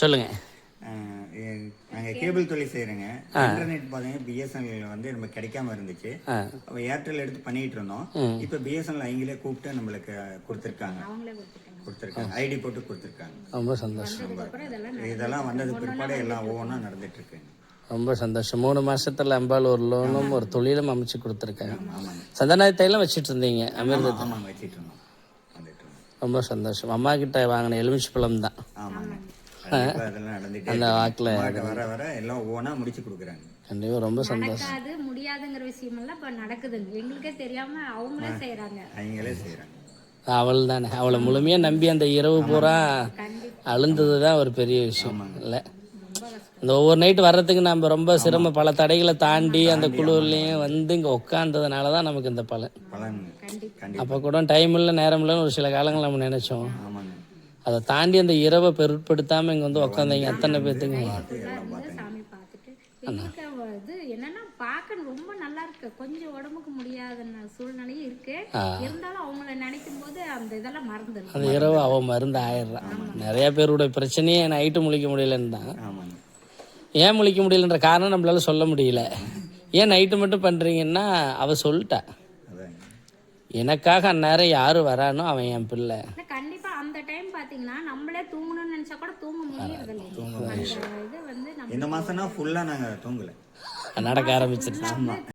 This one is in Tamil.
சொல்லுங்கள். நாங்கள் கேபிள் தொழில் செய்கிறோங்க. இன்டர்நெட் பார்த்தீங்கன்னா பிஎஸ்என்எல் வந்து நம்ம கிடைக்காம இருந்துச்சு. அப்போ ஏர்டெல் எடுத்து பண்ணிட்டு இருந்தோம். இப்போ பிஎஸ்என்எல் அவங்களே கூப்பிட்டு நம்மளுக்கு கொடுத்துருக்காங்க. ஐடி போட்டு கொடுத்துருக்காங்க. ரொம்ப சந்தோஷம். இதெல்லாம் வந்தது பிற்பாடு எல்லாம் ஒவ்வொன்றா நடந்துட்டு இருக்குங்க. ரொம்ப சந்தோஷம். 3 மாசத்துல அம்பாள் ஒரு லோனும் ஒரு தொழிலும் அமைச்சு கொடுத்துருக்காங்க. சந்தனத்தையெல்லாம் வச்சுட்டு இருந்தீங்க அமிர்தத்தை? ஆமாங்க, வச்சுட்டு இருந்தோம். ரொம்ப சந்தோஷம். அம்மா கிட்ட வாங்கின எலுமிச்சை பழம் தான் அந்த வாக்கில் வர வர எல்லாம் ஒவ்வொன்றா முடிச்சு கொடுக்குறாங்க. கண்டிப்பாக ரொம்ப சந்தோஷம். அது முடியாதுங்கிற விஷயம் எல்லாம் இப்போ நடக்குது. எங்களுக்கே தெரியாம அவங்களே செய்யறாங்க. அவள் தானே, அவளை முழுமையா நம்பி அந்த இரவு பூரா அழுந்தது தான் ஒரு பெரிய விஷயம் இல்லை. இந்த ஒவ்வொரு நைட்டு வர்றதுக்கு நம்ம ரொம்ப சிரமம், பல தடைகளை தாண்டி அந்த குழுவிலையும் வந்து இங்கே உட்காந்ததுனால தான் நமக்கு இந்த பலன். அப்போ கூட டைம் இல்லை நேரம் இல்லைன்னு ஒரு சில காலங்கள் நம்ம நினைச்சோம். அதை தாண்டி அந்த இரவை பெருட்படுத்தாமல் இங்கே வந்து உட்காந்தீங்க அத்தனை பேர்த்துக்கு. சாமி பார்த்துட்டு இது என்னன்னா பார்க்க ரொம்ப நல்லா இருக்கு. கொஞ்சம் உடம்புக்கு முடியாத சூழ்நிலையும் இருக்கு. இருந்தாலும் அவங்கள நினைக்கும் போது அந்த இதெல்லாம் மறந்துடும். அந்த இரவு அவன் மருந்து ஆயிடுறான். நிறைய பேருடைய பிரச்சனையே நைட்டு முழிக்க முடியலன்னு தான். ஏன் முழிக்க முடியலன்ற காரணம் நம்மளால சொல்ல முடியல. ஏன் நைட்டு மட்டும் பண்ணுறீங்கன்னா அவள் சொல்லிட்டா, எனக்காக அந்நேரம் யாரு வரானோ அவன் என் பிள்ளை. கண்டிப்பா அந்த டைம் பாத்தீங்கன்னா நம்மளே தூங்கணும்னு நினைச்சா கூட தூங்க முடியறது இல்லை. இந்த மாசம்னா ஃபுல்லா நாங்க தூங்கல, நடக்க ஆரம்பிச்சிருச்சு.